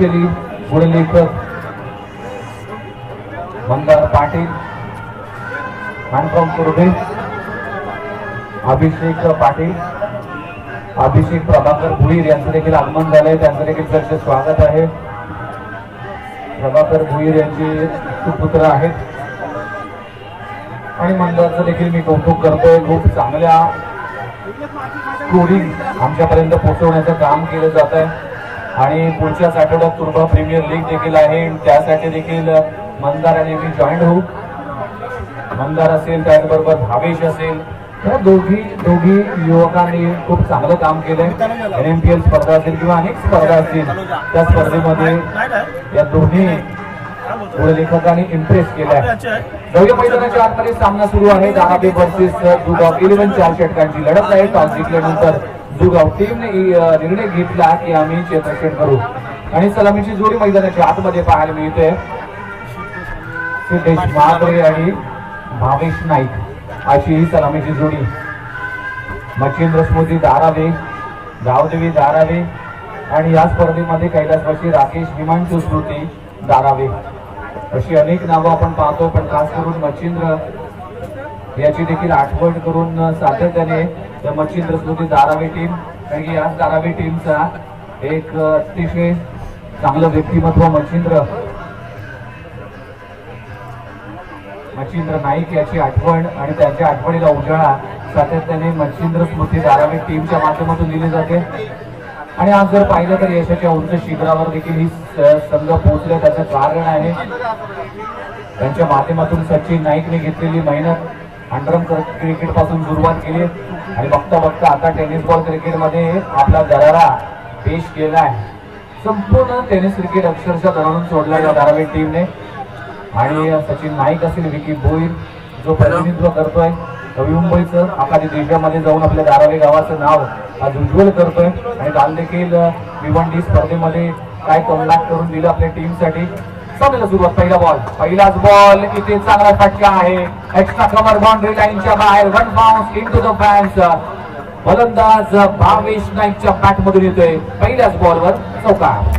Officially पुढे लेखक Mandar Patil from कुर्डे, अभिषेक पाटील, अभिषेक प्रभाकर भुईर यांचं देखील आगमन झालंय, त्यांचं देखील सहर्ष स्वागत आहे. प्रभाकर भुईर यांचे सुपुत्र आहेत आणि मंडळाचं देखील मी कौतुक करतोय. खूप चांगल्या स्टोरी आमच्यापर्यंत पोहोचवण्याचं काम केलं जात आहे आणि पुढच्याच आठवड्यात तुर्भा प्रीमियर लीग देखील आहे. त्यासाठी देखील मंदार आणि मी जॉईंट होऊ. मंदार असेल त्याचबरोबर भावेश असेल, या दोघी युवकांनी खूप चांगलं काम केलंय. NMPL स्पर्धा असेल किंवा अनेक स्पर्धा असतील, त्या स्पर्धेमध्ये या दोन्ही पुढे लेखकांनी इम्प्रेस केलाय. दौर्य मैदानाच्या आतमध्ये सामना सुरू आहे. दानाबे वर्सेस दुगाव 11. 4 षटकांची लढत आहे. टॉस जिंकल्यानंतर दुगाव टीमने निर्णय घेतला की आम्ही क्षेत्ररक्षण करू आणि सलामीची जोडी मैदानाच्या आतमध्ये पाहायला मिळते. सिद्धेश महागरे आणि भावेश नाईक अशी ही सलामीची जोडी. मच्छिंद्र स्मृती दारावे, गावदेवी दारावे आणि या स्पर्धेमध्ये कैलासवासी राकेश हिमांशू स्मृती दारावे अशी अनेक नावं आपण पाहतो, पण खास करून मच्छिंद्र याची देखील आठवण करून सातत्याने त्या मच्छिंद्र स्मृती दारावे टीम, कारण की याच दारावे टीमचा एक अतिशय चांगलं व्यक्तिमत्व मच्छिंद्र नाईक याची आठवण आणि त्यांच्या आठवणीला उजाळा सातत्याने मच्छिंद्र स्मृती दारावे टीमच्या माध्यमातून दिली जाते. आणि आज जर पाहिलं तर यशाच्या उंच शिखरावर देखील ही संघ पोहोचले. त्याचं कारण आहे त्यांच्या माध्यमातून सचिन नाईकने घेतलेली मेहनत. अंडरम क्रिकेट पासून सुरुवात केली आणि बघता बघता आता टेनिस बॉल क्रिकेट मध्ये आपला दरारा पेश केलाय. संपूर्ण टेनिस क्रिकेट अक्षरशः दरारून सोडला या दारावे टीमने. आणि सचिन नाईक असेल, विकी भोईर जो प्रतिनिधित्व करतोय नवी मुंबईचं, आखाती देशामध्ये जाऊन आपल्या दारावे गावाचं नाव आज उज्ज्वल करतोय आणि काल देखील भिवंडी स्पर्धेमध्ये काय कमबॅक करून दिलं आपल्या टीमसाठी. सामन्याला सुरुवात. पहिलाच बॉल इथे चांगला फटका आहे. एक्स्ट्रा कव्हर बाउंड्री लाईनच्या बाहेर. One bounce into the fans. फलंदाज भावेश नाईकच्या बॅट मधून येतोय. पहिल्याच बॉलवर चौकार.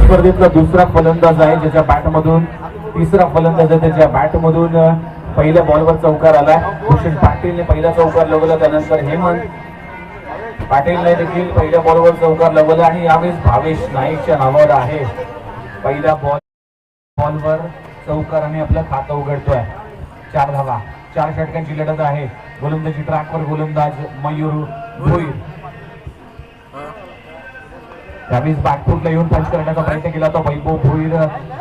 स्पर्धेतला दुसरा फलंदाज आहे ज्याच्या बॅट मधून, तिसरा फलंदाज आहे त्याच्या बॅट मधून पहिल्या बॉलवर चौकार आलाय. भूषण पाटीलने पहिला चौकार लवला, त्यानंतर हेमंत पाटीलने देखील पहिल्या बॉलवर चौकार लवला आणि यावेळेस भावेश नाईकच्या नावावर आहे. पहिल्या बॉलवर चौकार आणि आपलं खातं उघडतोय. 4 धावा. 4 षटकांची लढत आहे. गोलंदाजी ट्रॅकवर गोलंदाज मयूर भोईर. त्यावेळेस बॅकफुटला येऊन पंच करण्याचा प्रयत्न केला तो वैभव भोईर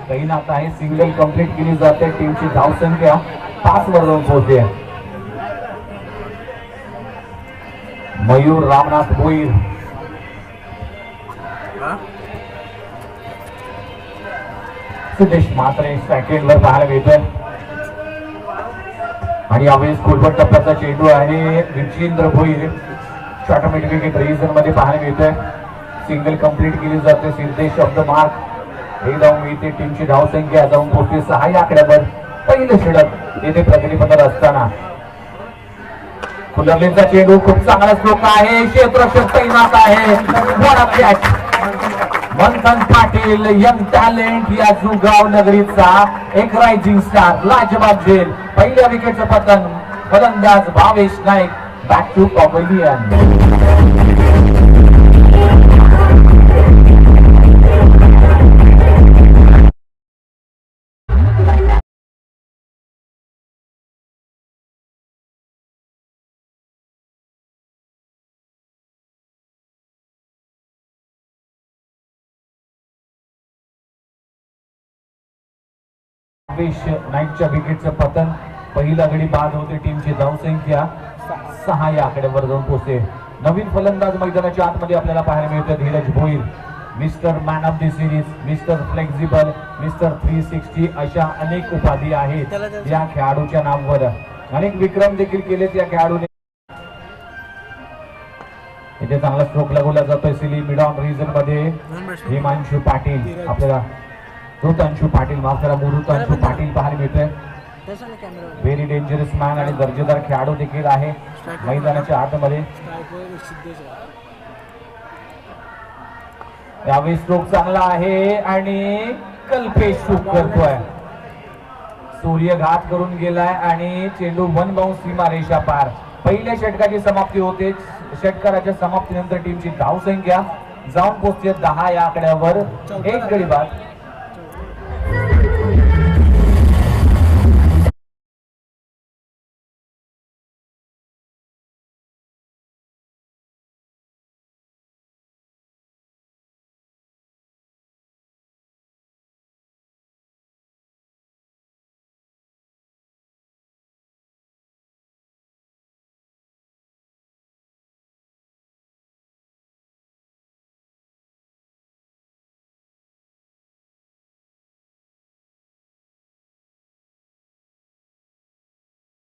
तैनात आहे. सिंगल कंप्लीट केली जाते. टीमची धावसंख्या 5 वर जाऊन पोहोचते. मयूर रामनाथ भोईर. सिद्धेश मात्रे सेकंडवर पाहायला मिळतोय आणि यावेळेस खोलपट टप्प्याचा चेंडू आहे. विचिंद्र भोईर ऑटोमॅटिक विकेट रिझन मध्ये पाहायला मिळतोय. सिंगल कंप्लीट केली जाते. Siddhesh of the mark. एक धाव मिळते. टीमची धावसंख्या जाऊन पोहोचते 6 या आकड्यावर. पहिलं षटक येथे प्रतिनिधित्व असताना फुलरलेचा चेंडू खूप चांगला स्ट्रोक आहे. क्षेत्ररक्षक तैनात आहे. मंथन पाटील यंग टॅलेंट या जुगाव नगरीचा एक रायझिंग स्टार, लाजवाब झेल. पहिल्या विकेटचं पतन. फलंदाज Bhavesh Naik back to pavilion. नाईकच्या विकेटचं पतन. पहिला गडी बाद होते. टीमची धावसंख्या 6 या आकड्यावर जाऊन पोहोचते. नवीन फलंदाज मैदानाच्या आतमध्ये आपल्याला पाहायला मिळतो Dheeraj Bhoir. Mister man of the series, mister flexible, mister 360 अशा अनेक उपाधी आहेत या खेळाडूच्या नावावर. अनेक विक्रम देखील केलेत या खेळाडूने. इथे चांगला स्ट्रोक लागवला जातोय. सिली मिड ऑन रिजन मध्ये हिमांशू पाटील, आपल्याला ऋतांशू पाटील, माफ करा, ऋतांशू पाटील पाहायला मिळतोय. व्हेरी डेंजरस मॅन आणि दर्जेदार खेळाडू देखील आहे मैदानाच्या आतमध्ये. यावेळी स्ट्रोक चांगला आहे आणि कल्पेश चूक करतोय. सूर्यघात करून गेलाय आणि चेंडू वन बाउंस सीमारेषा पार. पहिल्या षटकाची समाप्ती होते. षटकाराच्या समाप्तीनंतर टीमची धावसंख्या जाऊन पोहोचते 10 या आकड्यावर. एक गडी बाद.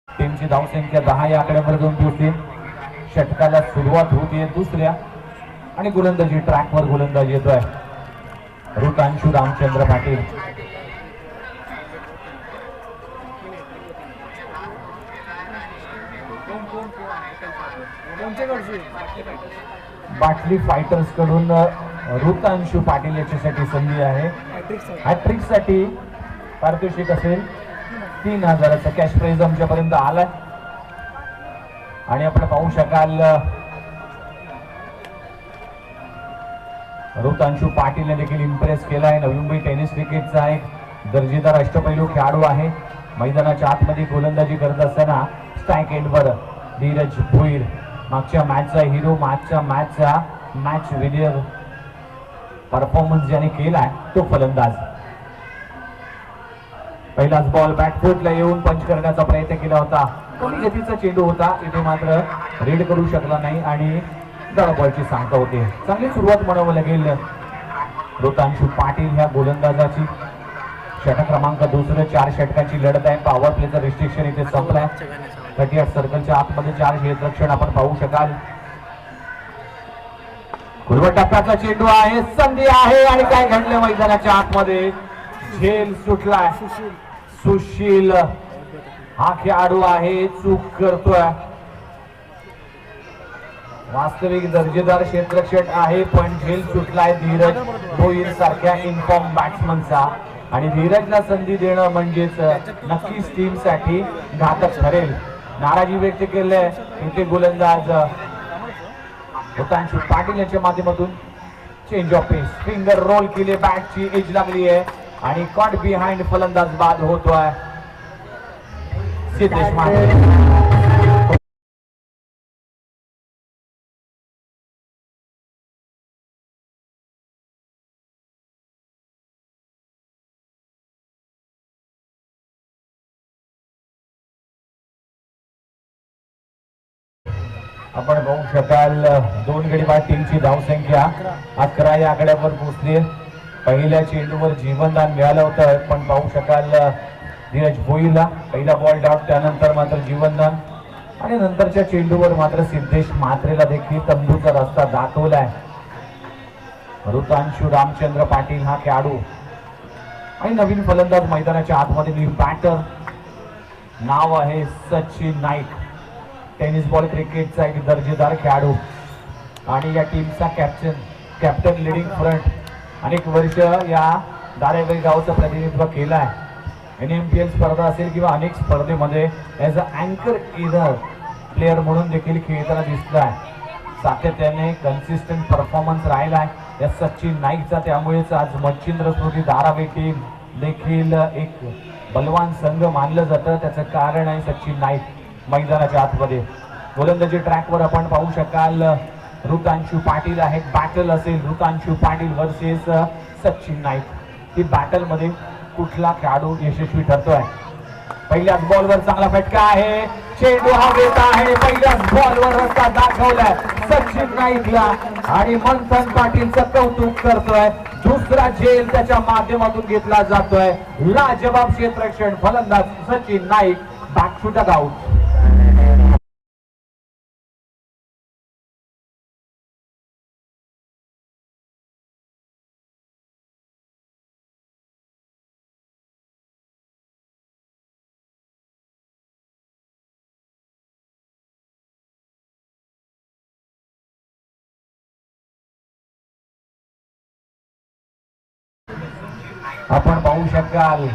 टीमची धावसंख्या 10 या आकड्यावर जाऊन पोहोचते. षटकाला सुरुवात होते दुसऱ्या आणि गोलंदाजी ट्रॅकवर गोलंदाजी येतोय ऋतांशू रामचंद्र पाटील. बाटली फायटर्स कडून ऋतांशू पाटील याच्यासाठी संधी आहे. हॅट्रिक साठी पारितोषिक असेल 3000चा कॅश प्राइज आमच्यापर्यंत आलाय आणि आपण पाहू शकाल ऋतांशू पाटीलने देखील इम्प्रेस केलाय. नवी मुंबई टेनिस क्रिकेटचा एक दर्जेदार अष्टपैलू खेळाडू आहे. मैदानाच्या आतमध्ये गोलंदाजी करत असताना स्ट्राईक एंडवर धीरज भोईर, मागच्या मॅचचा हिरो, मागच्या मॅचचा मॅच विनर परफॉर्मन्स ज्याने केलाय तो फलंदाज. पहिलाच बॉल बॅकफुटला येऊन पंच करण्याचा प्रयत्न केला होता. कमी गतीचा चेंडू होता. इथे मात्र रीड करू शकला नाही आणि दळ बॉलची सांगता होते. चांगली सुरुवात म्हणावं लागेल ऋतांशू पाटील ह्या गोलंदाजाची. षटक क्रमांक दुसरं 4 षटकांची लढत आहे. पॉवर प्लेचं रिस्ट्रिक्शन इथे संपलंय. 38 सर्कलच्या आतमध्ये 4 क्षेत्ररक्षण आपण पाहू शकाल. पूर्व टप्प्याचा चेंडू आहे. संधी आहे आणि काय घडलं मैदानाच्या आतमध्ये. झेल सुटलाय. सुशील हा खेळाडू आहे. चूक करतोय. वास्तविक दर्जेदार क्षेत्ररक्षक आहे पण झेल सुटलाय धीरज भोईर सारख्या इन्फॉर्म बॅट्समनचा. आणि धीरजला संधी देणं म्हणजेच नक्कीच टीम साठी घातक ठरेल. नाराजी व्यक्त केली इथे गोलंदाज ऋतांशू पाटील यांच्या माध्यमातून. Change of pace, finger roll केले, बॅटची एज लागली आहे आणि कॉट बिहाइंड फलंदाज बाद होतोय सिद्धेश मात्रे. आपण बघू शकाल 2 गडी बाद. टीमची धावसंख्या 11 या आकड्यावर पोहोचली. पहिल्या चेंडूवर जीवनदान मिळालं होतं पण पाहू शकाल धीरज भोईरला पहिला बॉल डाऊट, त्यानंतर मात्र जीवनदान आणि नंतरच्या चेंडूवर मात्र सिद्धेश मात्रेला देखील तंबूचा रस्ता दाखवलाय. ऋतांशू रामचंद्र पाटील हा खेळाडू आणि नवीन फलंदाज मैदानाच्या आतमध्ये न्यू बॅटर. नाव आहे सचिन नाईक. टेनिस बॉल क्रिकेटचा एक दर्जेदार खेळाडू आणि या टीमचा कॅप्टन लिडिंग फ्रंट. अनेक वर्ष या धारावी गावचं प्रतिनिधित्व केलं आहे. NMPL स्पर्धा असेल किंवा अनेक स्पर्धेमध्ये ॲज अ अँकर इधर प्लेअर म्हणून देखील खेळताना दिसलाय. सातत्याने कन्सिस्टंट परफॉर्मन्स राहिला आहे या सचिन नाईकचा. त्यामुळेच आज मच्छिंद्र स्मृती धारावी टीम देखील एक बलवान संघ मानलं जातं. त्याचं कारण आहे सचिन नाईक. मैदानाच्या आतमध्ये गोलंदाजी ट्रॅकवर आपण पाहू शकाल ऋतांशू पाटील आहे. बॅटल असेल ऋतांशू पाटील वर्सेस सचिन नाईक. ही बॅटल मध्ये कुठला खेळाडू यशस्वी ठरतोय. पहिल्याच बॉलवर चांगला फटका आहे. चेंडू हवेत आहे. पहिल्याच बॉलवर रस्ता दाखवलाय सचिन नाईकला आणि मंथन पाटीलचं कौतुक करतोय. दुसरा झेल त्याच्या माध्यमातून घेतला जातोय. लाजवाब क्षेत्ररक्षण फलंदाज सचिन नाईक. Back foot out. आपण पाहू शकाल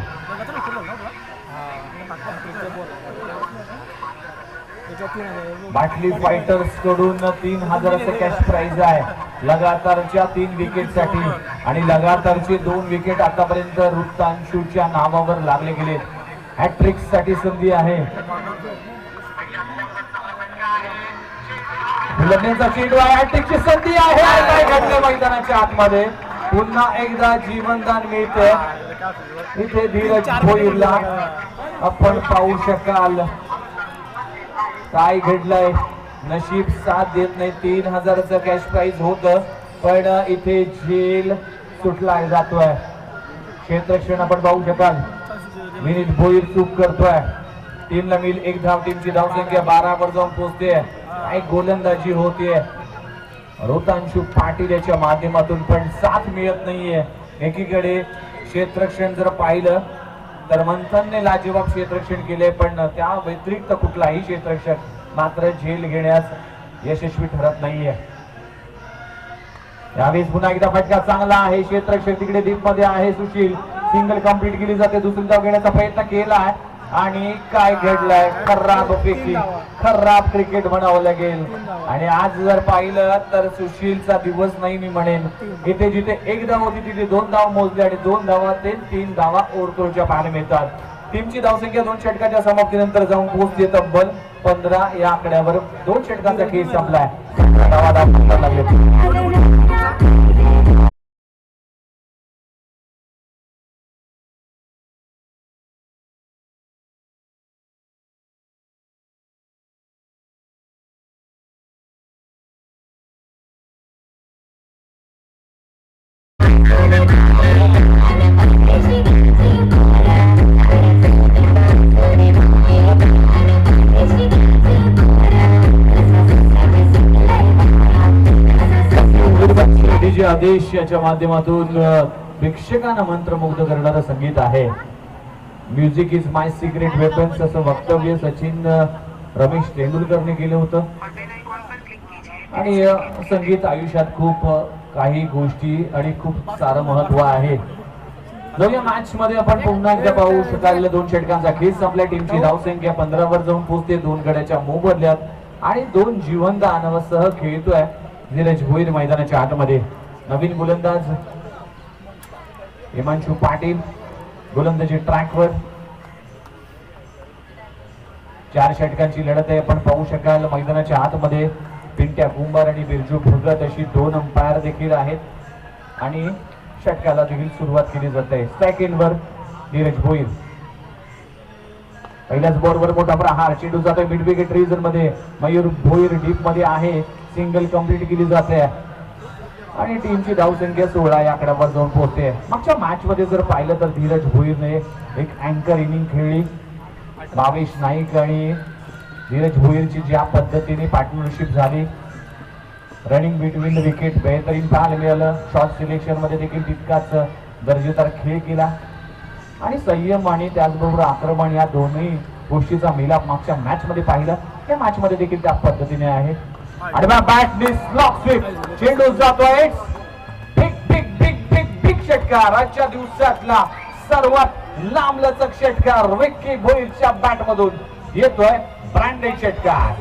बाटली फायटर्स कडून 3000 कॅश प्राइज आहे लगातारच्या 3 विकेटसाठी आणि लगातारचे 2 विकेट आतापर्यंत ऋतांशूच्या नावावर लागले गेले. हॅट्रिक साठी संधी आहे. फुलण्याचा चेंडू आहे. हॅट्रिकची संधी आहे. काय घडलं मैदानाच्या आतमध्ये पुन्हा एकदा जीवनदान मिळते इथे धीरज भोईरला. आपण पाहू शकाल काय घडलंय. नशीब साथ देत नाही. 3000 कॅश प्राइज होत पण इथे झेल सुटलाय जातोय. क्षेत्ररक्षण आपण पाहू शकाल विनीत भोईर चूक करतोय. टीमला मिल 1 धाव. टीमची धावसंख्या 12 वर जाऊन पोहोचते. काय गोलंदाजी होतीये ऋतांशू पाटील याच्या माध्यमातून पण साथ मिळत नाहीये. एकीकडे क्षेत्ररक्षण जर पाहिलं तर मंथनने लाजवाब क्षेत्ररक्षण केले पण त्या व्यतिरिक्त कुठलाही क्षेत्ररक्षक मात्र झेल घेण्यास यशस्वी ठरत नाहीये. यावेळेस पुन्हा एकदा फटका चांगला आहे. क्षेत्ररक्षक तिकडे डीप मध्ये आहे. सुशील सिंगल कंप्लीट केली जाते. दुसरी धाव घेण्याचा प्रयत्न केला आणि काय घडलंय खराब पैकी खराब क्रिकेट म्हणावं लागेल. आणि आज जर पाहिलं तर सुशीलचा दिवस नाही मी म्हणेन. इथे जिथे 1 धाव होती तिथे 2 धाव मोजले आणि 2 धावा ते 3 धावा ओरतोडच्या पाहायला मिळतात. टीमची धावसंख्या 2 षटकाच्या समाप्तीनंतर जाऊन पोहोचते तब्बल 15 या आकड्यावर. 2 षटकांचा खेळ संपलाय. आदेश याच्या माध्यमातून प्रेक्षकांना मंत्रमुग्ध करणारं संगीत आहे. Music is my secret weapons असं वक्तव्य सचिन रमेश तेंडुलकरने केलं होतं. आणि संगीत आयुष्यात खूप काही गोष्टी आणि खूप सारं महत्व आहे. जाऊया मॅच मध्ये आपण पुन्हा एकदा पाहू शकाल. 2 षटकांचा खेळ संपल्या. टीमची धावसंख्या 15 वर जाऊन पोहोचते. 2 गड्याच्या मोबदल्यात आणि 2 जिवंतांसह खेळतोय धीरज भोईर मैदानाच्या आतमध्ये. नवीन गोलंदाज हिमांशू पाटील गोलंदाजी ट्रॅकवर. 4 षटकांची लढत आहे. आपण पाहू शकाल मैदानाच्या आतमध्ये पिंट्या कुंभार आणि बिरजू भगत अशी 2 अंपायर देखील आहेत आणि षटकाला देखील सुरुवात केली जाते. सेकंडवर धीरज भोईर. पहिल्याच बॉलवर मोठा प्रहार. चेंडू जातोय मिड विकेट रिजन मध्ये. मयूर भोईर डीप मध्ये आहे. सिंगल कंप्लीट केली जाते आणि टीमची धावसंख्या 16 या आकड्यावर जाऊन पोहोचते. मागच्या मॅच मध्ये जर पाहिलं तर धीरज भोईरने एक अँकर इनिंग खेळली. भावेश नाईक आणि धीरज भोईरची ज्या पद्धतीने पार्टनरशिप झाली रनिंग बिटवीन द विकेट बेहतरीन पाहायला मिळालं. शॉट सिलेक्शन मध्ये देखील तितकाच दर्जेदार खेळ केला आणि संयम आणि त्याचबरोबर आक्रमण या दोन्ही गोष्टीचा मिलाप मागच्या मॅच मध्ये पाहिला. त्या मॅच मध्ये देखील त्या पद्धतीने आहे. आणि बॅटने स्लॉक स्वीप. चेंडू जातोय big big big big big षटकार. आजच्या दिवसातला सर्वात लांबलचक षटकार विक्की भोईरच्या बॅट मधून येतोय. ब्रँडेड षटकार.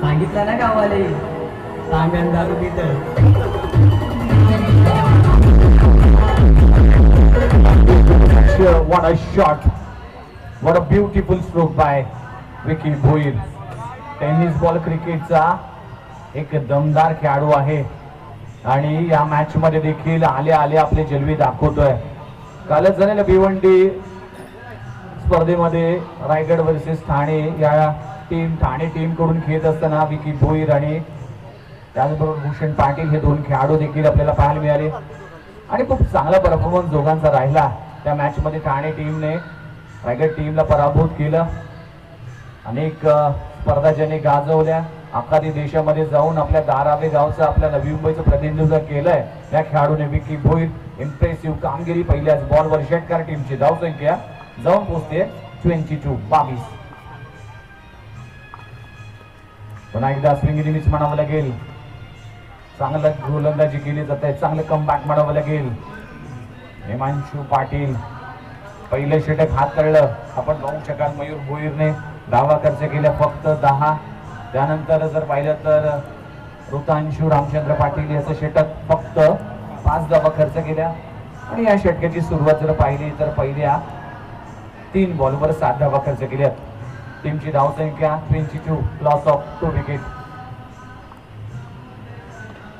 सांगितलं ना गावाले सांगण दारू पितं. What a shot. What a beautiful stroke by Vicky Bhoir. Tennis ball क्रिकेटचा एक दमदार खेळाडू आहे आणि या मॅच मध्ये देखील आले आले आपले जलवे दाखवतोय. कालच झालेल्या भिवंडी स्पर्धेमध्ये रायगड वर्सेस ठाणे या ठाणे टीम कडून खेळत असताना विकी भोईर आणि त्याचबरोबर भूषण पाटील हे 2 खेळाडू देखील आपल्याला पाहायला मिळाले आणि खूप चांगला परफॉर्मन्स दोघांचा राहिला. त्या मॅच मध्ये ठाणे टीमने रायगड टीमला पराभूत केलं. अनेक स्पर्धा ज्यांनी गाजवल्या अख्खा देशामध्ये जाऊन आपल्या दारावे गावचं आपल्या नवी मुंबईचं प्रतिनिधित्व केलंय या खेळाडूने विकी भोईर. इम्प्रेसिव्ह कामगिरी. पहिल्याच बॉलवर षटकार. टीमची धावसंख्या जाऊन पोहोचते 22. पुन्हा एकदा स्विंग इनिंग्स म्हणावं लागेल. चांगलं गोलंदाजी केली जाते. चांगलं कमबॅक म्हणावं लागेल. हिमांशू पाटील पहिलं षटक हाताळलं. आपण बघू शकाल मयूर भोईरने धावा खर्च केल्या फक्त 10. त्यानंतर जर पाहिलं तर ऋतांशू रामचंद्र पाटील याचं षटक फक्त 5 धावा खर्च केल्या. आणि या षटकाची सुरुवात जर पाहिली तर पहिल्या 3 बॉलवर 7 धावा खर्च केल्यात. टीमची धावसंख्या 22. Loss of 2 wicket.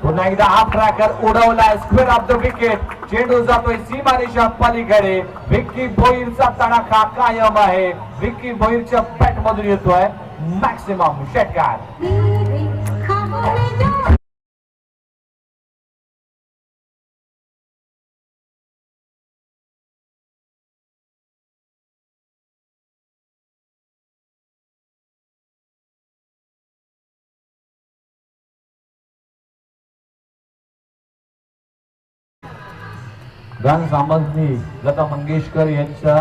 पुन्हा एकदा हा ट्रॅकर उडवलाय स्क्वेअर ऑफ द विकेट. चेंडू जातोय सीमारेषा पलीकडे. विक्की भोईरचा तडाखा कायम आहे. विक्की भोईरच्या बॅट मधून येतोय मॅक्सिमम षटकार. गान सामंतनी लता मंगेशकर यांच्या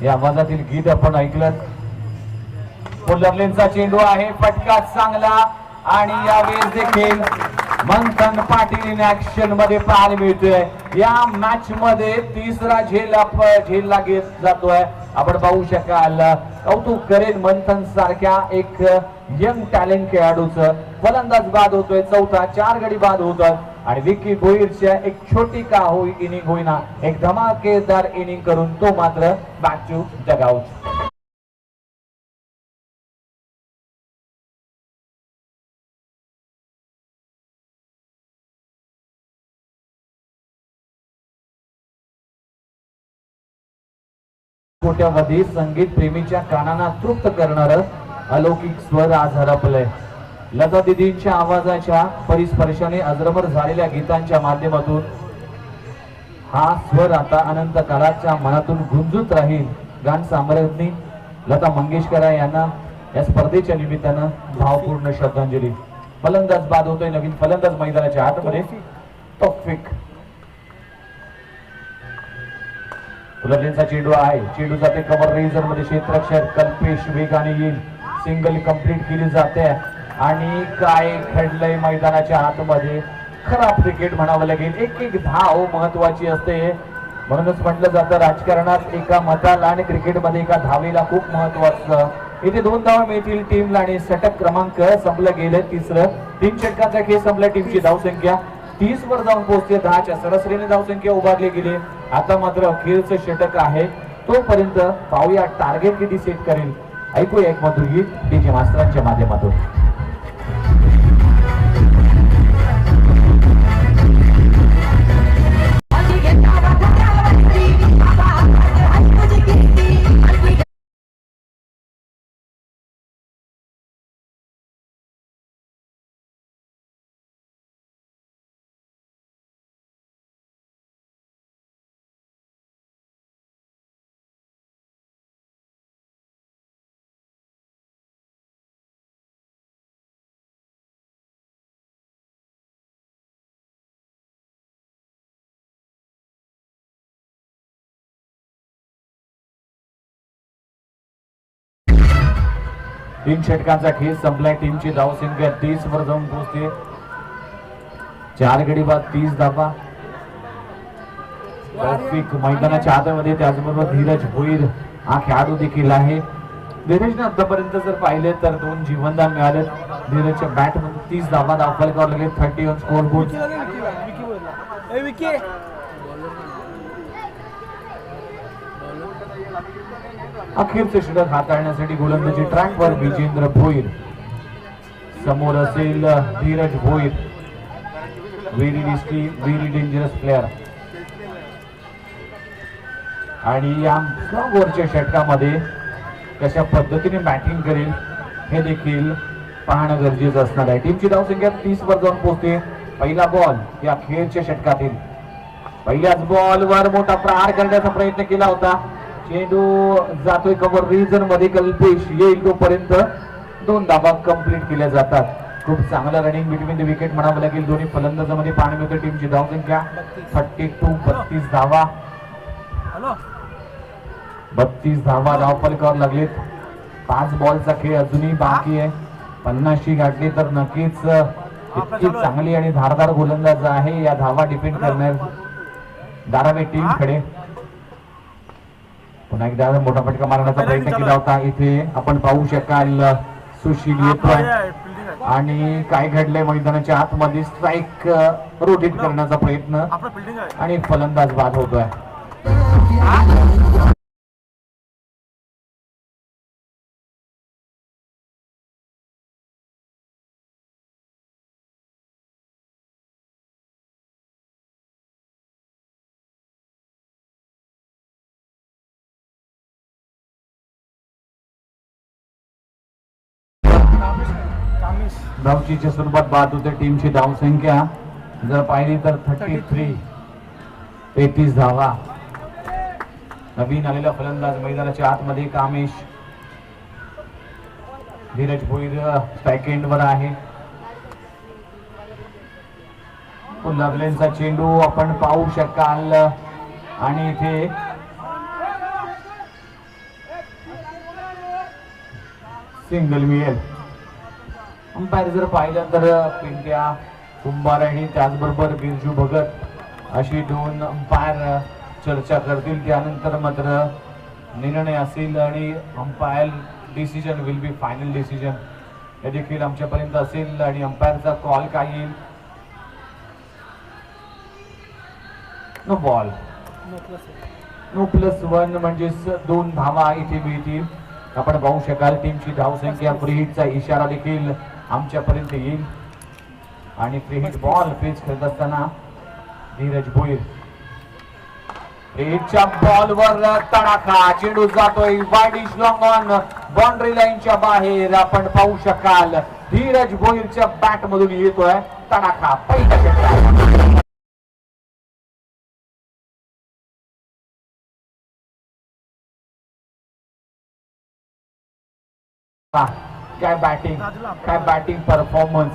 या आवाजातील गीत आपण ऐकलं. पुलरलेनचा चेंडू आहे. फटका चांगला आणि यावेळेस देखील मंथन पाटील इन ऍक्शन मध्ये पाहायला मिळतोय. या मॅच मध्ये तिसरा झेलला घेत जातोय. आपण पाहू शकाल. कौतुक करेल मंथन सारख्या एक यंग टॅलेंट खेळाडूचं. फलंदाज बाद होतोय. चौथा 4 गडी बाद होतात. आणि विक्की भोईरच्या एक छोटी का होई इनिंग होईना एक धमाकेदार इनिंग करून तो मात्र बॅक टू डगआउट. कोट्यावधी संगीत प्रेमीच्या कानांना तृप्त करणार अलौकिक स्वर आज हरपलंय. लता दिदींच्या आवाजाच्या परिस्पर्शाने अजरामर झालेल्या गीतांच्या माध्यमातून हा स्वर आता अनंत काळाच्या मनातून गुंजत राहील. गान साम्राज्ञी लता मंगेशकर यांना या स्पर्धेच्या निमित्तानं भावपूर्ण श्रद्धांजली. फलंदाज बाद होतोय. नवीन फलंदाज मैदानाच्या आतमध्ये तौफिक. फुलरलेनचा चेंडू आहे. चेंडू जाते कव्हर रेझर मध्ये. क्षेत्ररक्षक कल्पेश वेगाने येईल. सिंगल कंप्लीट केली जाते. आणि काय घडलंय मैदानाच्या आतमध्ये. खराब क्रिकेट म्हणावं लागेल. एक धाव महत्वाची असते. म्हणूनच म्हटलं जातं राजकारणात एका मताला आणि क्रिकेटमध्ये एका धावेला खूप महत्वाचं. इथे 2 धावा मिळतील टीमला आणि षटक क्रमांक संपलं गेलं. तिसरं 3 षटकाचा खेळ संपला. टीमची धावसंख्या 30 वर जाऊन पोहोचते. 10च्या सरासरीने धावसंख्या उभारली गेली. आता मात्र अखेरचं षटक आहे. तोपर्यंत पाहूया टार्गेट किती सेट करेल. ऐकूया एक मधुर गीत डीजे मास्तरांच्या माध्यमातून. तीन षटकांचा खेळ संपलाय. टीमची धावसंख्या 30 वर जाऊन पोहोचते. 4 गडी बाद 30 धावा. तौफिक मैदानाच्या आतमध्ये. त्याचबरोबर धीरज भोईर हा खेळाडू देखील आहे. धीरजने आतापर्यंत जर पाहिले तर 2 जीवनदान मिळाले. धीरजच्या बॅट मध्ये 30 धावा दाखल करावे लागले. 30 ऑन स्कोर बोर्ड. अखेरचे षटक हाताळण्यासाठी गोलंदाजी ट्रॅकवर विजेंद्र भोईर. समोर असेल Dheeraj Bhoir. Very risky very dangerous player. आणि या वरच्या षटकामध्ये कशा पद्धतीने बॅटिंग करेल हे देखील पाहणं गरजेचं असणार आहे. टीमची धावसंख्या 30 वर जाऊन पोहोचते. पहिला बॉल या खेळच्या षटकातील. पहिल्याच बॉलवर मोठा प्रहार करण्याचा प्रयत्न केला होता. चेंडू जातोय कव्हर रिजन मध्ये. कल्पेश येईल तोपर्यंत 2 धावा कंप्लीट केल्या जातात. खूप चांगलं रनिंग बिटवीन द विकेट म्हणावं लागेल. दोन्ही फलंदाजामध्ये पाहायला मिळतं. टीमची धावसंख्या 32 धावा. 32 धावा धावफलकावर लागलेत. 5 बॉलचा खेळ अजूनही बाकी आहे. 50 गाठली तर नक्कीच इतकी चांगली आणि धारदार गोलंदाज आहे या धावा डिफेंड करणार धारावी टीम कडे. पुन्हा एकदा मोठा फटका मारण्याचा प्रयत्न केला होता. इथे आपण पाहू शकाल सुशील येतोय आणि काय घडलंय मैदानाच्या आतमध्ये स्ट्राईक रोटेट करण्याचा प्रयत्न आणि फलंदाज बाद होतोय. धावचीच्या स्वरूपात बाद होते. टीमची धावसंख्या जर पाहिली तर 33 धावा. नवीन आलेला फलंदाज मैदानाच्या आतमध्ये कामेश. धीरज भोईर स्ट्राईक एंडवर आहे. लगलेनचा चेंडू आपण पाहू शकाल आणि इथे सिंगल मिळेल. अंपायर जर पाहिलं तर पिंट्या कुंभार आणि त्याचबरोबर बिरजू भगत अशी 2 अंपायर चर्चा करतील. त्यानंतर मात्र निर्णय असेल आणि umpire decision will be final decision हे देखील आमच्यापर्यंत असेल आणि अंपायरचा कॉल काय येईल. नो बॉल नो +1 म्हणजेच 2 धावा इथे मिळतील. आपण पाहू शकाल टीमची धावसंख्या फ्री हिटचा इशारा देखील आमच्यापर्यंत येईल आणि फ्री हिट बॉल पेच खेळत असताना धीरज भोईर हिटच्या बॉलवर तडाखा. चेंडू जातोय wide is long on boundary लाईनच्या बाहेर. आपण पाहू शकाल धीरज भोईरच्या बॅट मधून येतोय तडाखा. पहिला षटकार काय बॅटिंग परफॉर्मन्स.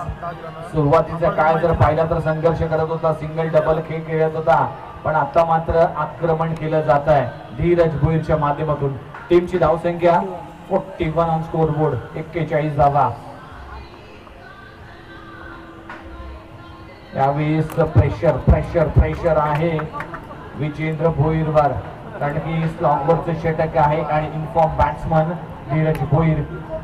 सुरुवातीचा काळ जर पाहिला तर संघर्ष करत होता. सिंगल डबल खेळ खेळत होता. पण आता मात्र आक्रमण केलं जात आहे धीरज भोईरच्या माध्यमातून. टीमची धावसंख्या 41 ऑन स्कोर बोर्ड. 41 धावा. यावेळेस प्रेशर आहे विजेंद्र भोईरवर कारण की स्लॉगवरचं षटक आहे आणि इन्फॉर्म बॅट्समन धीरज भोईर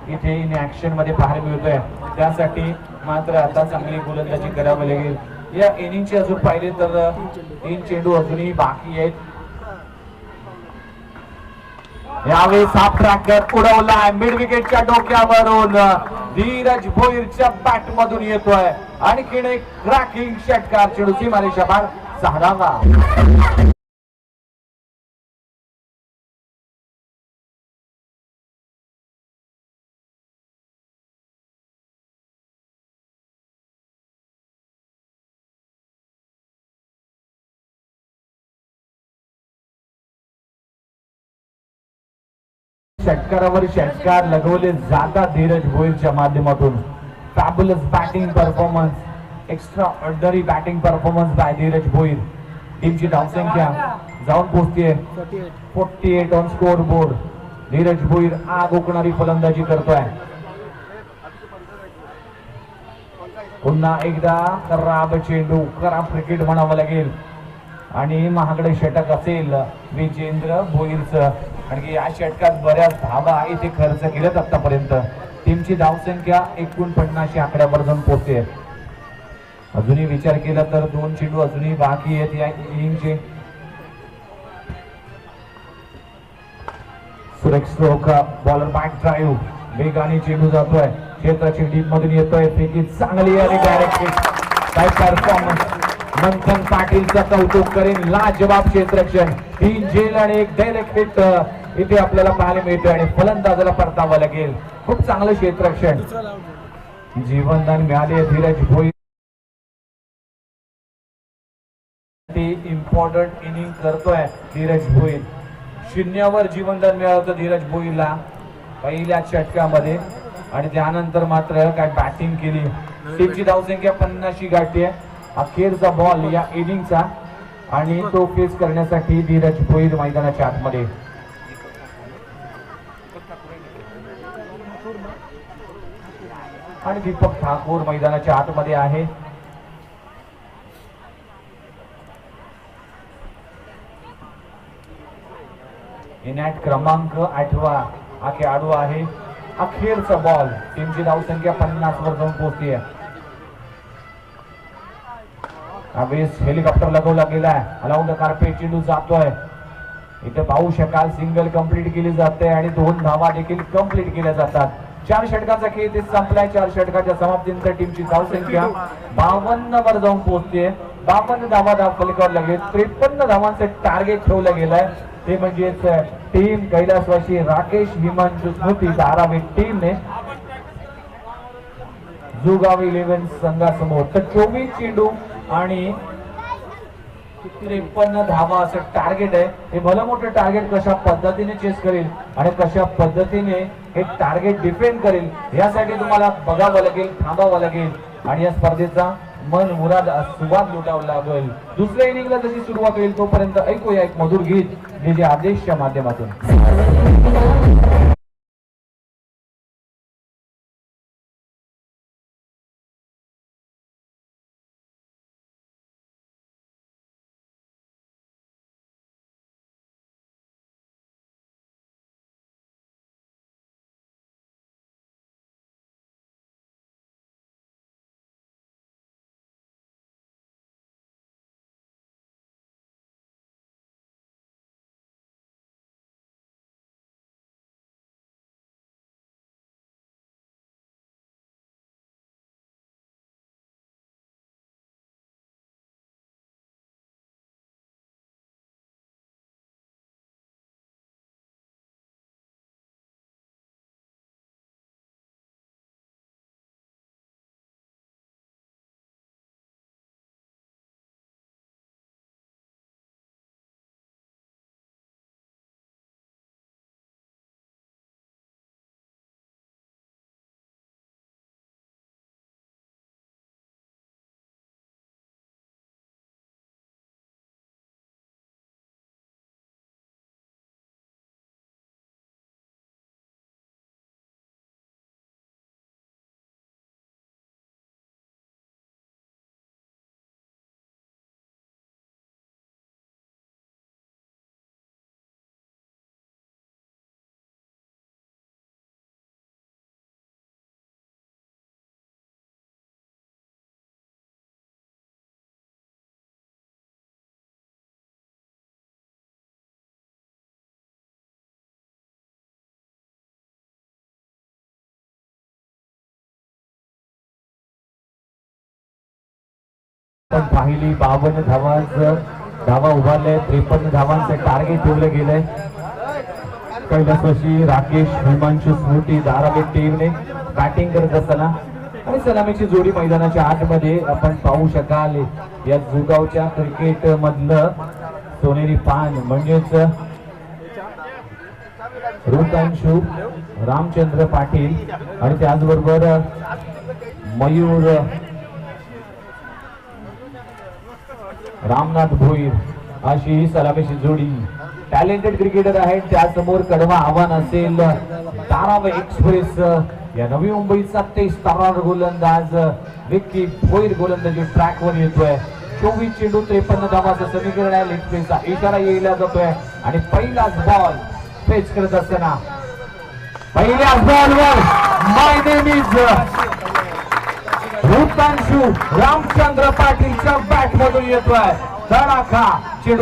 इथे इन ऍक्शन मध्ये पाहायला मिळतोय. त्यासाठी मात्र आता चांगली गोलंदाजी करावी लागेल. या इनिंगचे अजून पाहिले तर 3 चेंडू अजूनही बाकी आहेत. यावेळी साफ ट्रॅकर उडवलाय मिड विकेटच्या डोक्यावरून. धीरज भोईरच्या बॅट मधून येतोय आणखीन एक क्रॅकिंग षटकार. चेंडू सीमारेषा बाहेर 6 धावा. षटकारावर षटकार लगवले जातात धीरज भोईरच्या माध्यमातून. Fabulous batting performance. Extraordinary batting performance by Dhiraj Bhoir. टीमची धावसंख्या जाऊन पोहोचते 48 on score board. Dhiraj Bhoir आग ओकणारी फलंदाजी करतोय. पुन्हा एकदा खराब चेंडू खराब क्रिकेट म्हणावं लागेल आणि महागडे षटक असेल विजेंद्र भोईरचं. आणि या षटकात बऱ्याच धावा इथे खर्च केल्यात आतापर्यंत. टीमची धावसंख्या 49 आकड्यावर जाऊन पोहोचते. अजूनही विचार केला तर 2 चेंडू अजूनही बाकी आहेत या इनिंगचे. सुरेख स्ट्रोक बॉलर बॅक ड्राईव्ह वेगाने चेंडू जातोय. क्षेत्राची डीप मधून येतोय. फेकी चांगली आणि डायरेक्ट काय परफॉर्मन्स. मंथन पाटीलचं कौतुक करेन. लाजवाब क्षेत्ररक्षण. 3 झेल आणि एक डायरेक्ट हिट इथे आपल्याला पाहायला मिळतोय आणि फलंदाजाला परतावं लागेल. खूप चांगलं क्षेत्ररक्षण. जीवनदान मिळाले धीरज भोईर. इम्पॉर्टंट इनिंग करतोय धीरज भोईर. 0वर जीवनदान मिळालं होतं धीरज भोईरला पहिल्या षटकामध्ये. आणि त्यानंतर मात्र काय बॅटिंग केली. टीमची धावसंख्या 50 गाठली आहे. अखेरचा बॉल या इनिंगचा आणि तो फेस करण्यासाठी धीरज भोईर मैदानाच्या आतमध्ये. आणि दीपक ठाकूर मैदानाच्या आतमध्ये आहे. इनॅट क्रमांक 8 हा खेळाडू आहे. अखेरचा बॉल. टीमची धावसंख्या 50 वर जाऊन पोहोचली आहे. यावेळेस हेलिकॉप्टर लगवला गेलाय. अलाउंड द कार्पेट चेंडू जातोय. इथे पाहू शकाल सिंगल कंप्लीट केली जाते आणि 2 धावा देखील कंप्लीट केल्या जातात. 4 षटकांचा खेळ ते संपलाय. 4 षटकाच्या समाप्तीनंतर टीमची धावसंख्या 52 वर जाऊन पोहोचते. 52 धावा फलकावर लागले. 53 धावांचं टार्गेट ठेवलं गेलंय. ते म्हणजेच टीम कैलासवासी राकेश हिमांशू स्मृती धारावी टीमने जुगाव 11 संघासमोर तर 24 चेंडू आणि 53 धावा असं टार्गेट आहे. हे भलं मोठं टार्गेट कशा पद्धतीने चेस करेल आणि कशा पद्धतीने हे टार्गेट डिफेंड करेल यासाठी तुम्हाला बघावं लागेल, थांबावं लागेल आणि या स्पर्धेचा मन मुराद सुवाद लुटावं लागेल. दुसऱ्या इनिंगला जशी सुरुवात होईल तोपर्यंत ऐकूया एक मधुर गीत डीजे आदेशच्या माध्यमातून. पण पाहिली 52 धावा उभारले. 53 धावांचं टार्गेट ठेवलं गेलंय. कैलासवासी राकेश हिमांशू स्मृती धारावी टीमने बॅटिंग करत असताना आणि सलामीची जोडी मैदानाच्या आतमध्ये आपण पाहू शकाल. या जुगावच्या क्रिकेट मधलं सोनेरी पान म्हणजेच ऋतांशू रामचंद्र पाटील आणि त्याचबरोबर मयूर रामनाथ भोईर अशी ही सलामीची जोडी. टॅलेंटेड क्रिकेटर आहेत. त्यासमोर कडवा आव्हान असेल धारावी एक्सप्रेस या नवी मुंबईचा 23 तारार गोलंदाज विक्की भोईर गोलंदाजी ट्रॅकवर येतोय. 24 चेंडू 53 धावाचं समीकरण आहे. लेग स्पिनचा इशारा येला जातोय आणि पहिलाच बॉल फेच करत असताना पहिल्याच बॉलवर माय नेम इज ऋतांशू रामचंद्र पाटीलच्या बॅट मधून येतोय धडाका चेंडू.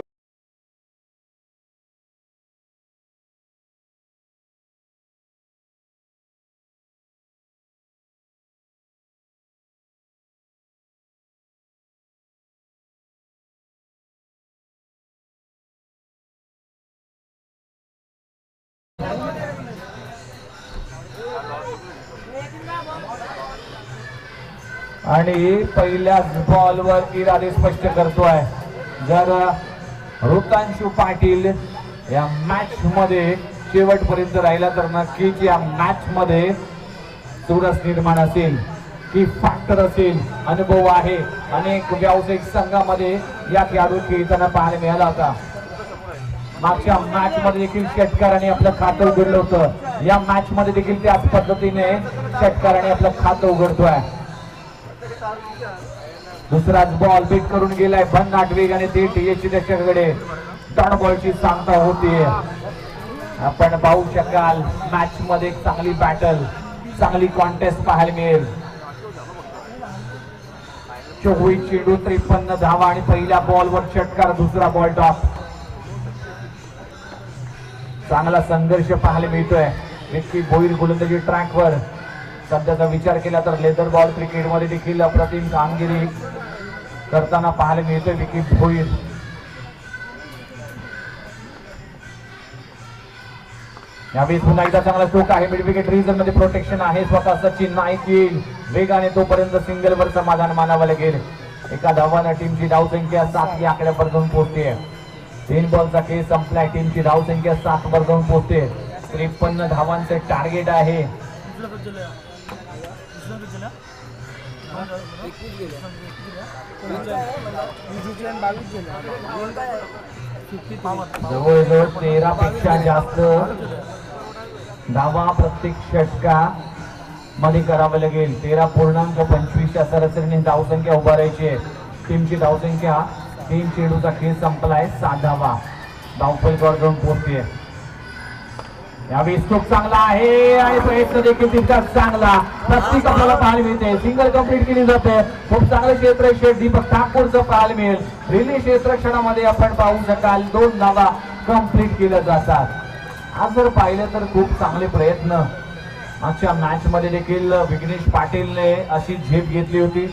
आणि पहिल्याच बॉलवर इरादे स्पष्ट करतोय. जर ऋतांशू पाटील या मॅच मध्ये शेवटपर्यंत राहिला तर नक्कीच या मॅच मध्ये चुरस निर्माण असेल की फॅक्टर असेल, अनुभव आहे. अनेक व्यावसायिक संघामध्ये या खेळाडू खेळताना पाहायला मिळाला होता. मागच्या मॅच मध्ये देखील षटकाराने आपलं खातं उघडलं होतं. या मॅच मध्ये देखील त्याच पद्धतीने षटकाराने आपलं खातं उघडतोय. दुसराच बॉल बीट करून गेलाय भन्नाट वेगाने थेट यष्टीरक्षकाकडे. डॉट बॉलची सांगता होतीये. आपण पाहू शकाल मॅच मध्ये एक चांगली बॅटल, चांगली कॉन्टेस्ट पाहायला मिळेल. 24 चेंडू 53 धावा आणि पहिल्या बॉलवर षटकार, दुसरा बॉल टॉप. चांगला संघर्ष पाहायला मिळतोय. विक्की भोईर गोलंदाजी ट्रॅकवर. सध्याचा विचार केला तर लेदर बॉल क्रिकेट मध्ये देखील अप्रतिम कामगिरी करताना पाहायला मिळतोय विक्की भोईर. यावेळी पुन्हा एकदा चांगला स्ट्रोक आहे. मिड विकेट रिजन मध्ये प्रोटेक्शन आहे. स्वतः सचिन नाईक येईल वेगाने, तोपर्यंत सिंगल वर समाधान मानावं लागेल. एका धावानं टीमची धावसंख्या 7 या आकड्यावर जाऊन पोहोचते. 3 बॉलचा खेळ संपलाय. टीमची धावसंख्या 7 वर जाऊन पोहोचते. 53 धावांचे टार्गेट आहे. जवळजवळ 13 पेक्षा जास्त धावा प्रत्येक षटका मध्ये करावं लागेल. 13.25 या सरासरीने धावसंख्या उभारायची आहे. टीमची धावसंख्या 3 चेंडूचा खेळ संपलाय. 7 धावा धावफलकावर जाऊन पोहोचते. यावेळी स्ट्रोक चांगला आहे आणि प्रयत्न देखील तितकाच चांगला. प्रत्येक आपल्याला पाहायला मिळते. सिंगल कंप्लीट केली जाते. खूप चांगलं क्षेत्र शेट दीपक ठाकूरचं पाहायला मिळेल. रिले क्षेत्रक्षणामध्ये आपण पाहू शकाल 2 धावा कंप्लीट केल्या जातात. आज जर पाहिलं तर खूप चांगले प्रयत्न मागच्या मॅच मध्ये देखील विघ्नेश पाटीलने अशी झेप घेतली होती.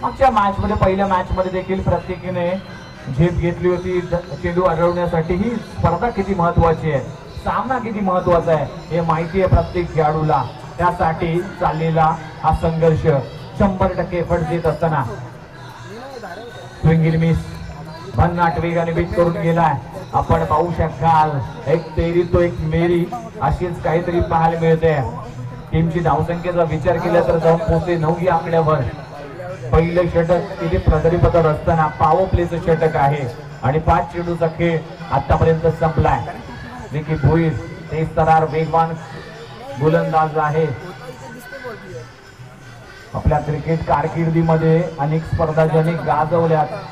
मागच्या मॅच मध्ये, पहिल्या मॅच मध्ये देखील प्रत्येकीने झेप घेतली होती. चेंडू अडवण्यासाठी ही स्पर्धा किती महत्वाची आहे, सामना किती महत्वाचा आहे हे माहिती आहे प्रत्येक खेळाडूला. त्यासाठी चाललेला हा संघर्ष 100% एफर्ट देत असताना स्विंग मिस भन्नाट वेगाने बीट करून गेलाय. आपण पाहू शकाल एक तेरी तो एक मेरी अशीच काहीतरी पाहायला मिळते. टीमची धावसंख्येचा विचार केला तर जाऊन पोहोचते 9 या आकड्यावर. पहिलं षटक तिथे प्रगतीपथावर असताना पॉवर प्लेचं षटक आहे आणि 5 चेंडूचा खेळ आतापर्यंत संपलाय. विकी भोईर तेज तरार वेगवान गोलंदाज आहे. आपल्या क्रिकेट कारकिर्दीमध्ये अनेक स्पर्धा ज्यांनी गाजवल्यात.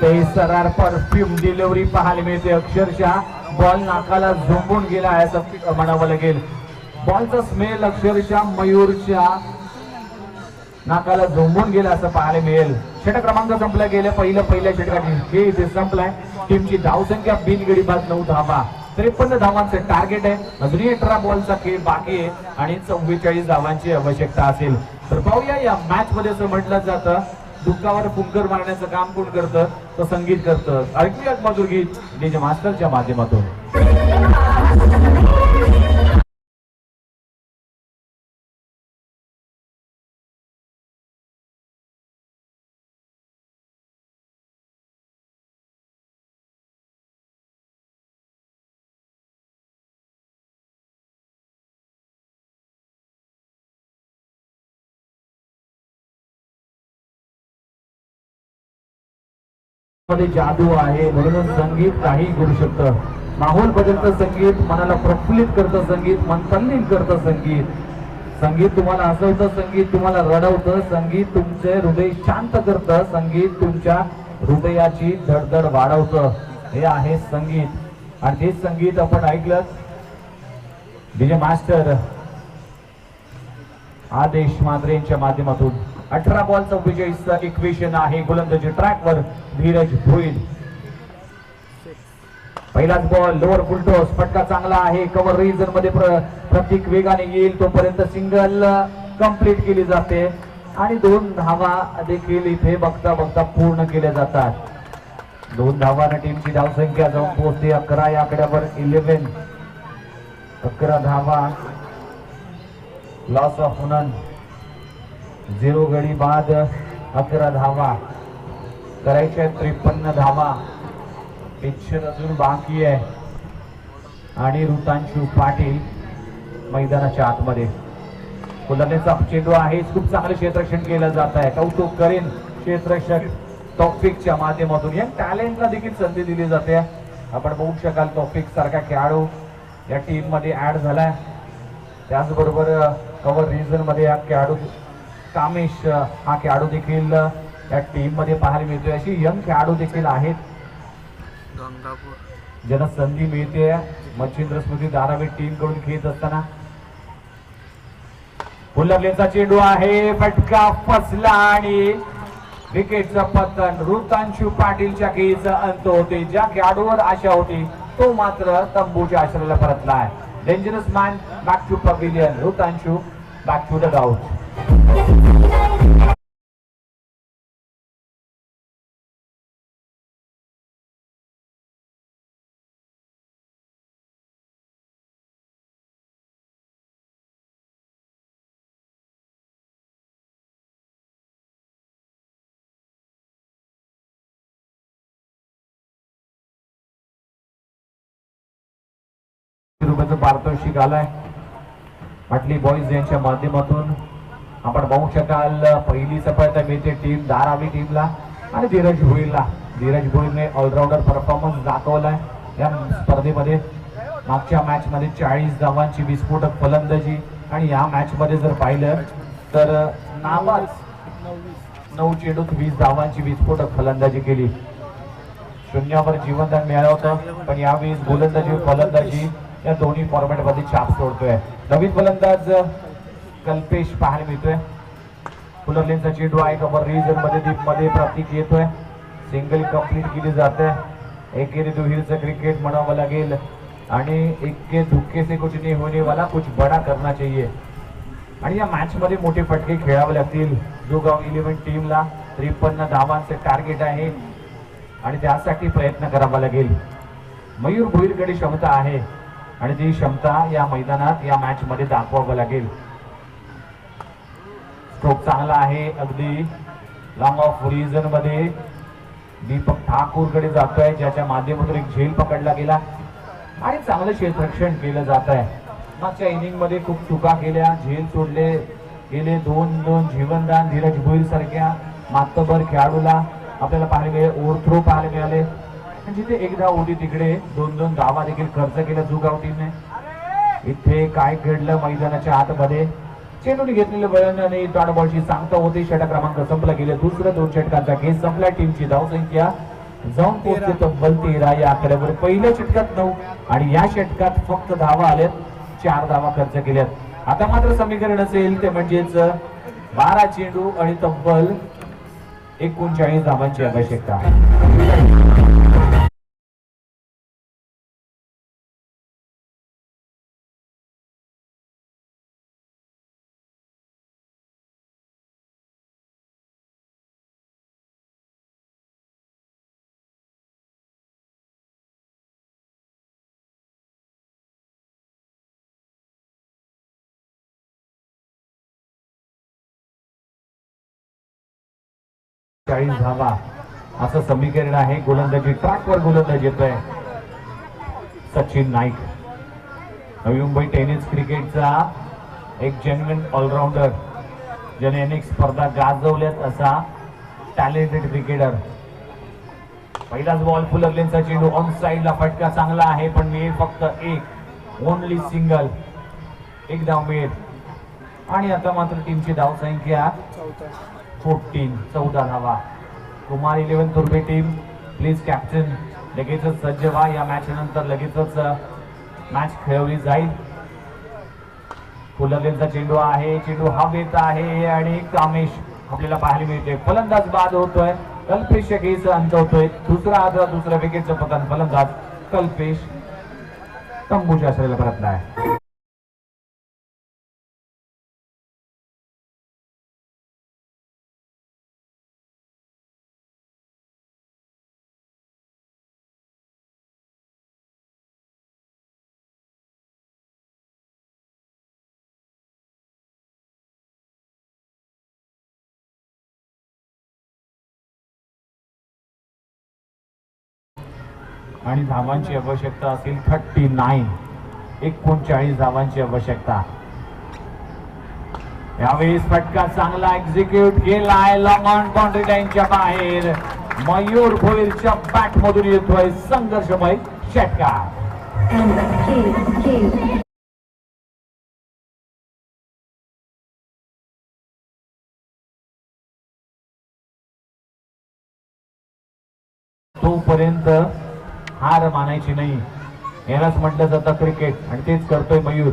तेज तरार परफ्यूम डिलिव्हरी पाहायला मिळते. अक्षरशः बॉल नाकाला झोंबून गेला आहे असं म्हणावं लागेल. बॉलचा स्मेल अक्षरशः मयूरच्या नाकाला झोंबून गेला असं पाहायला मिळेल. षटक क्रमांक संपला गेल्या पहिल्या षटकाची खेळ इथे संपलाय. टीमची धावसंख्या बिनगडी बाद 9 धावा. 53 धावांचे टार्गेट आहे. अजूनही 18 बॉलचा खेळ बाकी आहे आणि 44 धावांची आवश्यकता असेल. तर पाहूया या मॅच मध्ये असं म्हटलं जातं दुःखावर फुंकर मारण्याचं काम कोण करतं तर संगीत करतं. ऐकूयात मधुर गीत डीजे मास्टरच्या माध्यमातून. मध्ये जादू आहे म्हणून संगीत काही करू शकतं. माहोल बदलतं संगीत, मनाला प्रफुल्लित करतं संगीत, मन तल्लीन करतं संगीत. संगीत तुम्हाला हसवतं, संगीत तुम्हाला रडवतं, संगीत तुमचे हृदय शांत करतं, संगीत तुमच्या हृदयाची धडधड वाढवतं. हे आहे संगीत आणि तेच संगीत आपण ऐकलं. डीजे मास्टर आदेश मात्रेंच्या माध्यमातून 18 बॉल 44 इक्वेशन आहे. गोलंदाजी ट्रॅकवर धीरज भोईर. पहिलाच बॉल लोअर फुलटॉस, फटका चांगला आहे. कव्हर रिजन मध्ये प्रत्येक वेगाने येईल तोपर्यंत सिंगल कंप्लीट केली जाते आणि 2 धावा देखील इथे बघता बघता पूर्ण केल्या जातात. 2 धावाने टीमची धावसंख्या जाऊन पोहोचते 11 या आकड्यावर. 11 धावा. Loss of none. 0 गडी बाद 11 धावा करायच्या. 53 धावा. पिक्चर अजून बाकी आहे. आणि ऋतांशू पाटील मैदानाच्या आतमध्ये. फुलंदेचा चेंडू आहे, खूप चांगले क्षेत्ररक्षण केलं जात आहे. कौतुक करीन क्षेत्ररक्षक तौफिकच्या माध्यमातून. या टॅलेंटला देखील संधी दिली जाते. आपण बघू शकाल तौफिक सारखा खेळाडू या टीम मध्ये ऍड झालाय. त्याचबरोबर कव्हर रिजन मध्ये हा खेळाडू कामेश हा खेळाडू देखील या टीम मध्ये पाहायला मिळतोय. अशी यंग खेळाडू देखील आहेत ज्यांना संधी मिळते मच्छिंद्र स्मृती धारावी टीम कडून खेळत असताना. फुलरलेचा चेंडू आहे, फटका फसला आणि विकेटचं पतन. ऋतांशू पाटीलच्या खेळीचा अंत होते. ज्या खेळाडूवर आशा होती तो मात्र तंबूच्या आश्रयाला परतला आहे. Dangerous man back to pavilion. Ritanshu back to the डाऊट. रुपयाचं पारितोषिक आलाय म्हटली बॉईज यांच्या माध्यमातून. आपण बघू शकाल पहिली सफलता मिळते टीम धारावी टीमला आणि धीरज भोईरला. धीरज भोईरने ऑलराऊंडर परफॉर्मन्स दाखवलाय या स्पर्धेमध्ये. मागच्या मॅच मध्ये 40 धावांची विस्फोटक फलंदाजी आणि या मॅच मध्ये जर पाहिलं तर नाबाद 9 चेंडूत 20 धावांची विस्फोटक फलंदाजी केली. शून्यावर जीवनदान मिळालं होतं पण यावेळी गोलंदाजी फलंदाजी या दोन्ही फॉर्मॅट मध्ये छाप सोडतोय. नवीन फलंदाज कल्पेश पाहायला मिळतोय. फुलरलेनचा चेंडू आहे कव्हर रिजन मध्ये डीप मध्ये प्रतीक येतोय. सिंगल कंप्लीट केली जाते. एकेरी दुहेरीचं क्रिकेट म्हणावं लागेल आणि इक्के दुक्के से कुछ नहीं होने वाला, कुछ बडा करना चाहिए. आणि या मॅच मध्ये मोठे फटके खेळावे लागतील. जोगाव 11 टीमला 53 धावांचे टार्गेट आहे आणि त्यासाठी प्रयत्न करावा लागेल. मयूर भोईरकडे क्षमता आहे आणि ती क्षमता या मैदानात या मॅच मध्ये दाखवावं लागेल. स्ट्रोक चांगला आहे अगदी लॉंग ऑफ रिजन मध्ये. दीपक ठाकूर कडे जातोय ज्याच्या माध्यमातून एक झेल पकडला गेला आणि चांगलं क्षेत्ररक्षण केलं जात आहे. मागच्या इनिंग मध्ये खूप चुका केल्या, झेल सोडले गेले. 2-2 जीवनदान धीरज भोईर सारख्या मातबर खेळाडूला आपल्याला पाहायला मिळाले. ओव्हरथ्रो पाहायला मिळाले. जिथे एकदा होती तिकडे 2-2 धावा देखील खर्च केला जुगाव टीमने. इथे काय घडलं मैदानाच्या आतमध्ये. चेंडूने घेतलेले वळण आणि डॉट बॉलची सांगता होती. षटक क्रमांक संपला गेले. दुसऱ्या 2 षटकांचा खेळ संपला. टीमची धावसंख्या जाऊन पोहोचते तब्बल 13 या आकड्यावर. पहिल्या षटकात 9 आणि या षटकात फक्त धावा आल्यात. 4 धावा खर्च केल्यात. आता मात्र समीकरण असेल ते म्हणजेच 12 चेंडू आणि तब्बल 39 धावांची आवश्यकता. धावा असं समीकरण आहे. गोलंदाजी ट्रॅकवर गोलंदाज येतोय सचिन नाईक. नवी मुंबई टेनिस क्रिकेटचा एक जेन्युइन ऑलराऊंडर ज्याने अनेक स्पर्धा गाजवल्यात असा टॅलेंटेड क्रिकेटर. पहिलाच बॉल फुलरलेनचा चेंडू ऑन साइडला. फटका चांगला आहे पण मिळेल फक्त एक. Only single. एक धाव मिळेल आणि आता मात्र टीमची धावसंख्या 14 धावा. कुमार 11 तुर्बे टीम प्लीज कॅप्टन लगेचच सज्ज व्हा. या मॅच नंतर लगेचच मॅच खेळवली जाईल. फुलरलेनचा चेंडू आहे. चेंडू हवेत आहे आणि कामेश आपल्याला पाहायला मिळते. फलंदाज बाद होतोय. कल्पेश खेळीचा अंत होतोय. दुसऱ्या विकेटचं पतन. फलंदाज कल्पेश तंबूच्या आश्रयाला परतलाय. आणि धावांची आवश्यकता असेल 39. 39 धावांची आवश्यकता. यावेळी फटका चांगला एक्झिक्यूट केलाय, लॉंग ऑन बाउंड्री लाईनच्या बाहेर. मयूर भोईरच्या बॅट मधून येतोय संघर्षमय षटकार. तोपर्यंत हार मानायची नाही, यालाच म्हटलं जातं क्रिकेट आणि तेच करतोय Mayur.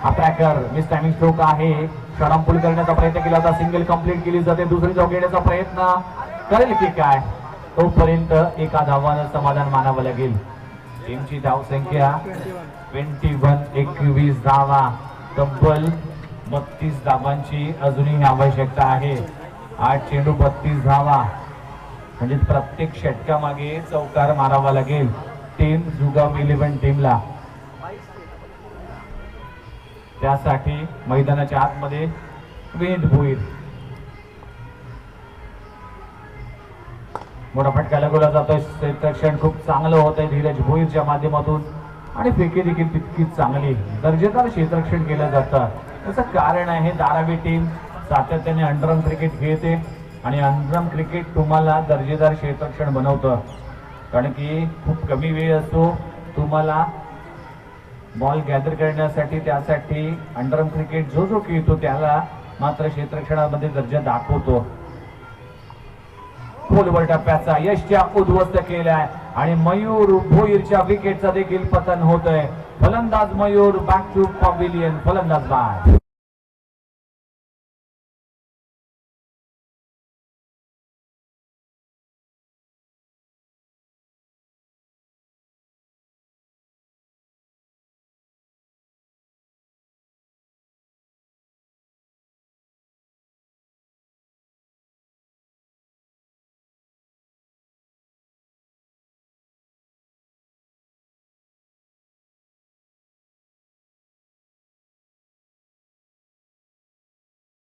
Attacker miss timing stroke आहे, षडांपुल करण्याचा प्रयत्न केला होता, सिंगल कंप्लीट केली जाते, दुसरी धाव घेण्याचा प्रयत्न करेल की काय. तोपर्यंत एका धावानं समाधान मानावं लागेल. टीमची धाव संख्या 21. 21 धावा, तब्बल 32 धावांची अजूनही आवश्यकता आहे. 8 चेंडू 32 धावा, म्हणजे प्रत्येक षटकामागे चौकार मारावा लागेल टीम जुगाम 11 टीमला. त्यासाठी मैदानाच्या आतमध्ये वेद भोईर. मोठा फटका लगवला जातोय, क्षेत्ररक्षण खूप चांगलं होत आहे धीरज भोईरच्या माध्यमातून आणि फेकी देखील तितकीच चांगली, दर्जेदार क्षेत्ररक्षण केलं जातं. त्याचं कारण आहे धारावी टीम सातत्याने अंडरआर्म क्रिकेट खेळते आणि अंडरआर्म क्रिकेट तुम्हाला दर्जेदार क्षेत्ररक्षण बनवतं. कारण की खूप कमी वेळ असतो तुम्हाला बॉल गॅदर करण्यासाठी, त्यासाठी अंडरआर्म क्रिकेट जो जो खेळतो त्याला मात्र क्षेत्ररक्षणामध्ये दर्जा दाखवतो. खोलवर टप्प्याचा यशच्या उद्ध्वस्त केलाय आणि मयूर भोईरच्या विकेटचा देखील पतन होत आहे. फलंदाज मयूर बॅक टू पॅव्हिलियन, फलंदाज बाद.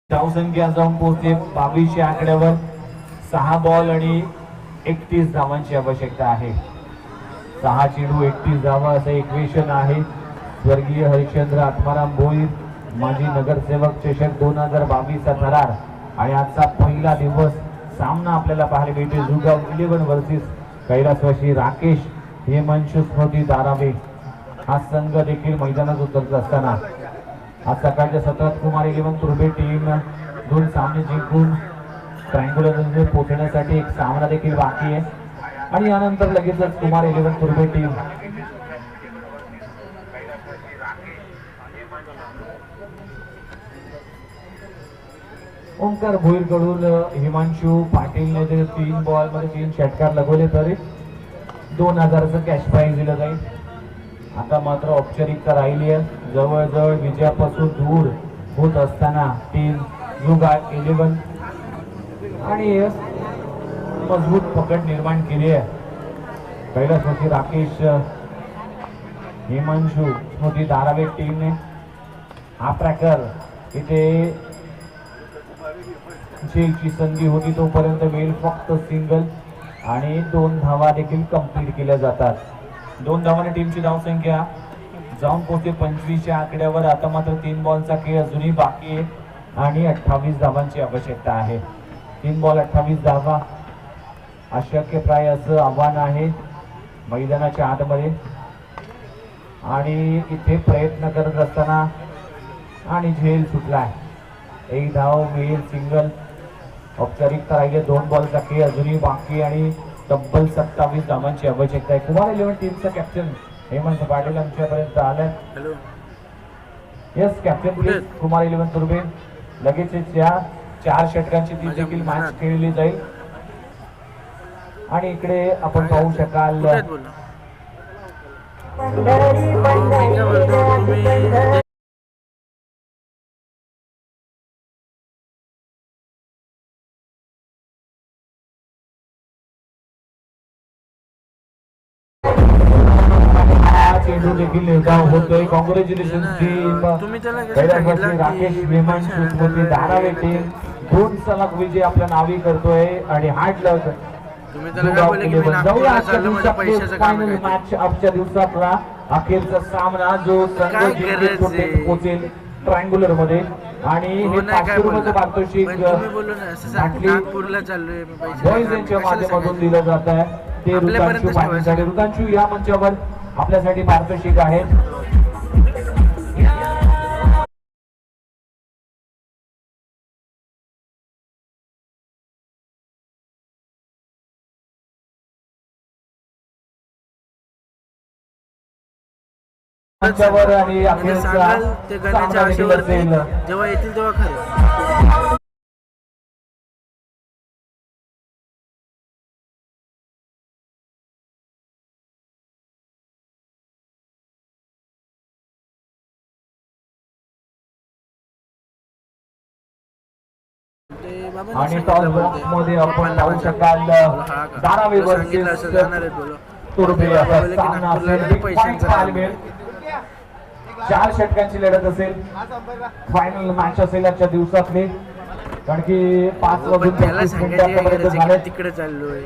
धावसंख्या जाऊन पोहोचते 22 आकड्यावर. 6 बॉल आणि 31 धावांची आवश्यकता आहे. 6 चेंडू 31 धावा असं इक्वेशन आहे. स्वर्गीय हरिश्चंद्र आत्माराम भोईर, माजी नगरसेवक, चषक 2022 चा थरार. आणि आजचा पहिला दिवस सामना आपल्याला पाहायला मिळते जुगाव 11 वर्सेस कैलासवासी राकेश हेमंशू स्मृती धारावे. हा संघ देखील मैदानात उतरत असताना आज सकाळच्या सत्रात कुमार 11 तुर्भे टीम 2 सामने जिंकून ट्रायंग्युलर मध्ये पोहोचण्यासाठी एक सामना देखील बाकी आहे आणि यानंतर लगेचच कुमार 11 तुर्भे टीम ओंकार भोईर कडून हिमांशू पाटीलने 3 बॉल मध्ये 3 षटकार लगवले तरी 2000चं कॅश प्राइज दिलं जाईल. आता मात्र औपचारिकता राहिली आहे. जवळजवळ विजयापासून दूर होत असताना टीम जुगाम 11 आणि मजबूत पकड निर्माण केली आहे. कैलासवासी राकेश हिमांशू स्मृती धारावे टीमने हा ट्रॅकर इथे झेलची संधी होती तोपर्यंत वेळ फक्त सिंगल आणि 2 धावा देखील कंप्लीट केल्या जातात. 2 धावाने टीमची धावसंख्या जाऊन पोहोचते 25 आकड्यावर. आता मात्र 3 बॉलचा खेळ अजूनही बाकी आहे आणि 28 धावांची आवश्यकता आहे. 3 बॉल 28 धावा अशक्यप्राय असं आव्हान आहे मैदानाच्या आतमध्ये आणि इथे प्रयत्न करत असताना आणि झेल सुटलाय. 1 धाव मिळेल सिंगल. औपचारिकता राहिली. 2 बॉलचा खेळ अजूनही बाकी आणि तब्बल 27 धावांची आवश्यकता आहे. कुमार 11 टीमचा कॅप्टन हेमंत पाटील आमच्यापर्यंत आलाय. Yes captain please. Kumar 11 Turbhe लगेच या 4 षटकांची ती देखील मॅच खेळली जाईल आणि इकडे आपण पाहू शकाल चेंडू देखील निर्धाव होतोय. कॉंग्रॅच्युलेशन टीम कैलासवासी राकेश हेमंशू स्मृती धारावे टीम 2 सलग विजय आपल्या नावी करतोय आणि हार्ड लक तुम्ही त्याला काय बोलले की मी नागपूरला चाललो माझ्या पैशाचं काम आहे काय मॅच आजच्या दिवसातला अखेरचा सामना जो संघ काय जिंकेल तो गरज आहे? पोहोचेल ट्रायंग्युलर मध्ये आणि हो हे नाही काय 500 बोलला रुपयाचं पारितोषिक पण तुम्ही बोललो ना असं सांग नाटली नागपूरला चाललोय मी पैशाचं बॉईज काम यांच्या आहे. कशाला माध्यमातून सांगायचं? दिलं जात आहे ते आपल्यापर्यंतच रुद्रांशू पाहण्यासाठी ठेवायचं. रुद्रांशू या मंचावर आपल्यासाठी पारितोषिक आहेत. मंचावर आणि म्हणजे अखेरचा सांगाल ते गाण्याच्या सामना देखील आशेवरती असेल. जेव्हा येतील तेव्हा खरं ते बाबांनी आणि सांगितलं टॉस बोलते. बॉक्स मध्ये आपण पप्पांना पाहू माझ्या. शकाल बोला, हा का? धारावी तुला सांगितलं असेल जाणार आहेत बोलो. तुर्बे तेव्हा असा बोलले की सामना नागपूरला असेल. नाही, बिग पैशांचं पॉईंट काम पाहायला मिळेल. 4 षटकांची लढत असेल. फायनल मॅच असेल आजच्या दिवसातली कारण की 5 वाजून पण त्याला 35 सांगायची काय मिनिटांपर्यंत गरज आहे झाले. की तिकडे चाललोय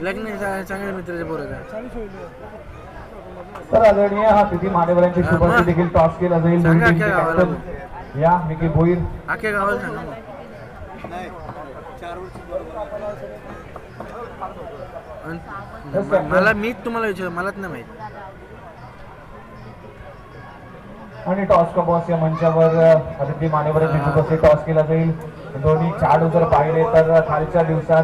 लग्न आहे, चांगल्या मित्राच्या पोराचा तर आदरणीय हा तिथी मान्यवरांची हा, शुभारंभ मग. देखील टॉस केला जाईल. सांगा दोन्ही काय टीमचे गावाला कॅप्टन या मिकी भोईर अख्ख्या गावाला सांगा मग. मला मीच तुम्हाला विचार मलाच नाही माहित आणि टॉस का बॉस या मंचावर अतिथी मान्यवरांची शुभारंभ टॉस केला जाईल. दोन्ही खेळाडू जर पाहिले तर खालच्या दिवसात